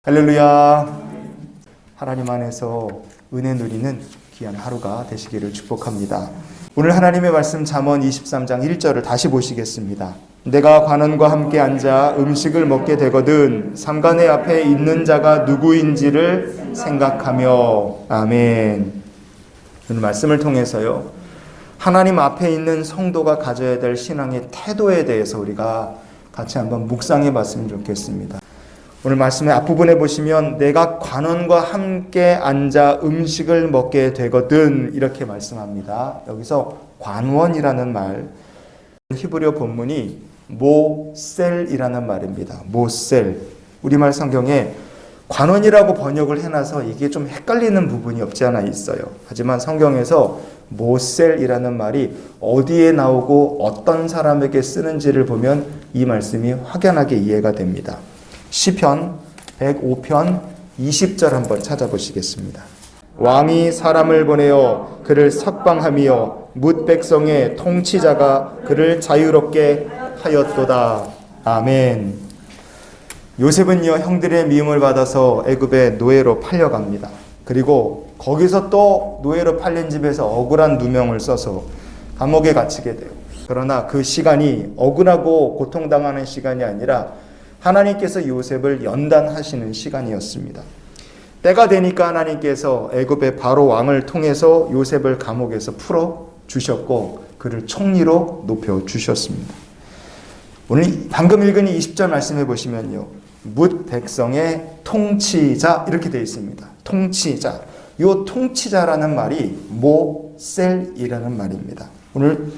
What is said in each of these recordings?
할렐루야. 하나님 안에서 은혜 누리는 귀한 하루가 되시기를 축복합니다. 오늘 하나님의 말씀 잠언 23장 1절을 다시 보시겠습니다. 내가 관원과 함께 앉아 음식을 먹게 되거든 삼간의 앞에 있는 자가 누구인지를 생각하며. 아멘. 오늘 말씀을 통해서요, 하나님 앞에 있는 성도가 가져야 될 신앙의 태도에 대해서 우리가 같이 한번 묵상해 봤으면 좋겠습니다. 오늘 말씀의 앞부분에 보시면 내가 관원과 함께 앉아 음식을 먹게 되거든 이렇게 말씀합니다. 여기서 관원이라는 말, 히브리어 본문이 모셀이라는 말입니다. 모셀. 우리말 성경에 관원이라고 번역을 해놔서 이게 좀 헷갈리는 부분이 없지 않아 있어요. 하지만 성경에서 모셀이라는 말이 어디에 나오고 어떤 사람에게 쓰는지를 보면 이 말씀이 확연하게 이해가 됩니다. 시편 105편 20절 한번 찾아보시겠습니다. 왕이 사람을 보내어 그를 석방하며 뭇 백성의 통치자가 그를 자유롭게 하였도다. 아멘. 요셉은요, 형들의 미움을 받아서 애굽의 노예로 팔려갑니다. 그리고 거기서 또 노예로 팔린 집에서 억울한 누명을 써서 감옥에 갇히게 돼요. 그러나 그 시간이 억울하고 고통당하는 시간이 아니라 하나님께서 요셉을 연단하시는 시간이었습니다. 때가 되니까 하나님께서 애굽의 바로 왕을 통해서 요셉을 감옥에서 풀어 주셨고 그를 총리로 높여 주셨습니다. 오늘 방금 읽은 20절 말씀해 보시면요, 뭇 백성의 통치자 이렇게 되어 있습니다. 통치자. 이 통치자라는 말이 모셀이라는 말입니다. 오늘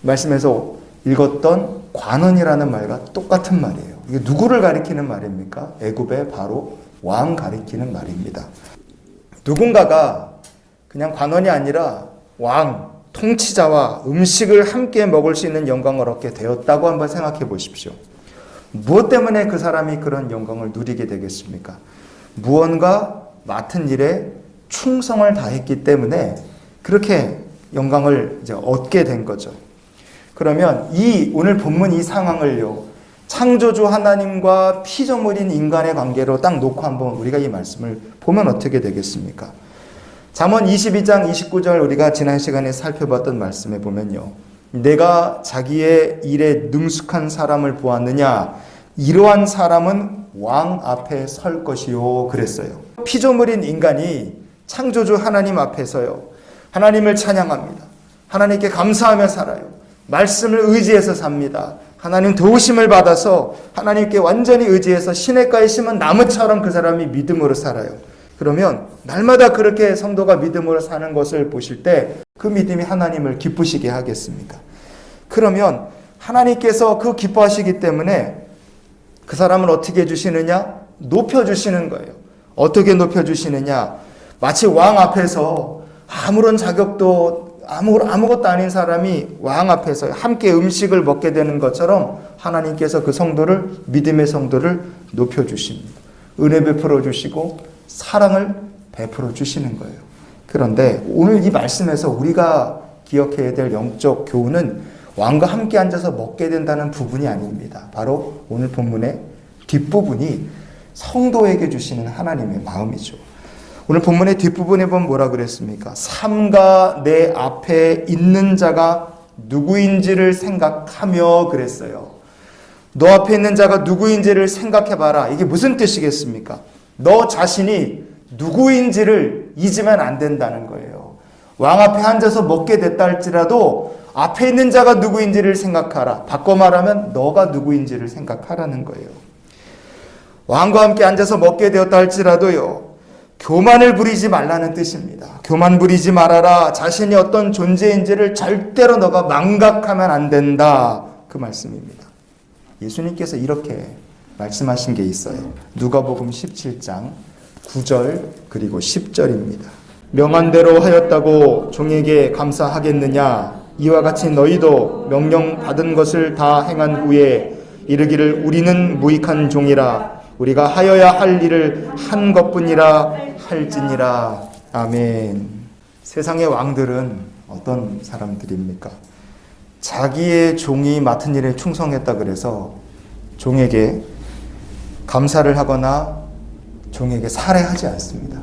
말씀에서 읽었던 관원이라는 말과 똑같은 말이에요. 이게 누구를 가리키는 말입니까? 애굽의 바로 왕 가리키는 말입니다. 누군가가 그냥 관원이 아니라 왕, 통치자와 음식을 함께 먹을 수 있는 영광을 얻게 되었다고 한번 생각해 보십시오. 무엇 때문에 그 사람이 그런 영광을 누리게 되겠습니까? 무언가 맡은 일에 충성을 다했기 때문에 그렇게 영광을 이제 얻게 된 거죠. 그러면 이 오늘 본문 이 상황을요, 창조주 하나님과 피조물인 인간의 관계로 딱 놓고 한번 우리가 이 말씀을 보면 어떻게 되겠습니까? 잠언 22장 29절 우리가 지난 시간에 살펴봤던 말씀에 보면요, 내가 자기의 일에 능숙한 사람을 보았느냐, 이러한 사람은 왕 앞에 설 것이요 그랬어요. 피조물인 인간이 창조주 하나님 앞에서요, 하나님을 찬양합니다. 하나님께 감사하며 살아요. 말씀을 의지해서 삽니다. 하나님 도우심을 받아서 하나님께 완전히 의지해서 시냇가에 심은 나무처럼 그 사람이 믿음으로 살아요. 그러면 날마다 그렇게 성도가 믿음으로 사는 것을 보실 때 그 믿음이 하나님을 기쁘시게 하겠습니까? 그러면 하나님께서 그 기뻐하시기 때문에 그 사람을 어떻게 해주시느냐? 높여주시는 거예요. 어떻게 높여주시느냐? 마치 왕 앞에서 아무런 자격도 아무것도 아닌 사람이 왕 앞에서 함께 음식을 먹게 되는 것처럼 하나님께서 그 성도를, 믿음의 성도를 높여주십니다. 은혜 베풀어 주시고 사랑을 베풀어 주시는 거예요. 그런데 오늘 이 말씀에서 우리가 기억해야 될 영적 교훈은 왕과 함께 앉아서 먹게 된다는 부분이 아닙니다. 바로 오늘 본문의 뒷부분이 성도에게 주시는 하나님의 마음이죠. 오늘 본문의 뒷부분에 보면 뭐라 그랬습니까? 삼가 내 앞에 있는 자가 누구인지를 생각하며 그랬어요. 너 앞에 있는 자가 누구인지를 생각해봐라. 이게 무슨 뜻이겠습니까? 너 자신이 누구인지를 잊으면 안 된다는 거예요. 왕 앞에 앉아서 먹게 됐다 할지라도 앞에 있는 자가 누구인지를 생각하라. 바꿔 말하면 너가 누구인지를 생각하라는 거예요. 왕과 함께 앉아서 먹게 되었다 할지라도요, 교만을 부리지 말라는 뜻입니다. 교만 부리지 말아라. 자신이 어떤 존재인지를 절대로 너가 망각하면 안 된다. 그 말씀입니다. 예수님께서 이렇게 말씀하신 게 있어요. 누가복음 17장 9절 그리고 10절입니다. 명한 대로 하였다고 종에게 감사하겠느냐? 이와 같이 너희도 명령 받은 것을 다 행한 후에 이르기를 우리는 무익한 종이라 우리가 하여야 할 일을 한 것뿐이라 할지니라. 아멘. 세상의 왕들은 어떤 사람들입니까? 자기의 종이 맡은 일에 충성했다 그래서 종에게 감사를 하거나 종에게 살해하지 않습니다.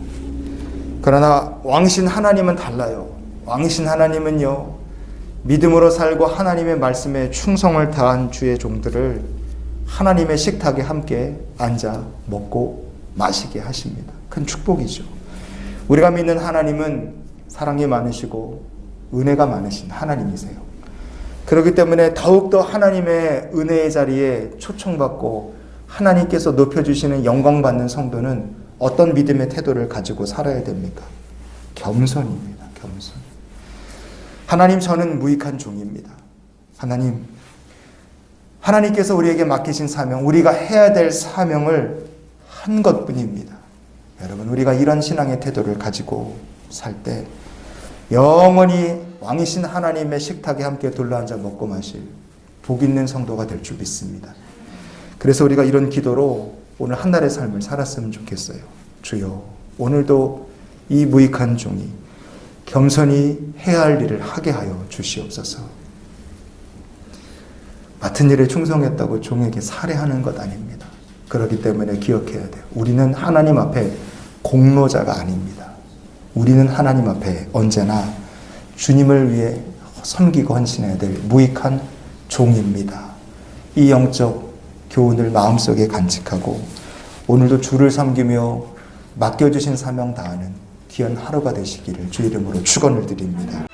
그러나 왕이신 하나님은 달라요. 왕이신 하나님은요, 믿음으로 살고 하나님의 말씀에 충성을 다한 주의 종들을 하나님의 식탁에 함께 앉아 먹고 마시게 하십니다. 큰 축복이죠. 우리가 믿는 하나님은 사랑이 많으시고 은혜가 많으신 하나님이세요. 그렇기 때문에 더욱더 하나님의 은혜의 자리에 초청받고 하나님께서 높여주시는 영광받는 성도는 어떤 믿음의 태도를 가지고 살아야 됩니까? 겸손입니다. 겸손. 하나님, 저는 무익한 종입니다. 하나님께서 우리에게 맡기신 사명, 우리가 해야 될 사명을 한 것뿐입니다. 여러분, 우리가 이런 신앙의 태도를 가지고 살 때 영원히 왕이신 하나님의 식탁에 함께 둘러앉아 먹고 마실 복 있는 성도가 될 줄 믿습니다. 그래서 우리가 이런 기도로 오늘 한 달의 삶을 살았으면 좋겠어요. 주여, 오늘도 이 무익한 종이 겸손히 해야 할 일을 하게 하여 주시옵소서. 맡은 일에 충성했다고 종에게 살해하는 것 아닙니다. 그렇기 때문에 기억해야 돼요. 우리는 하나님 앞에 공로자가 아닙니다. 우리는 하나님 앞에 언제나 주님을 위해 섬기고 헌신해야 될 무익한 종입니다. 이 영적 교훈을 마음속에 간직하고 오늘도 주를 섬기며 맡겨주신 사명 다하는 귀한 하루가 되시기를 주 이름으로 축원을 드립니다.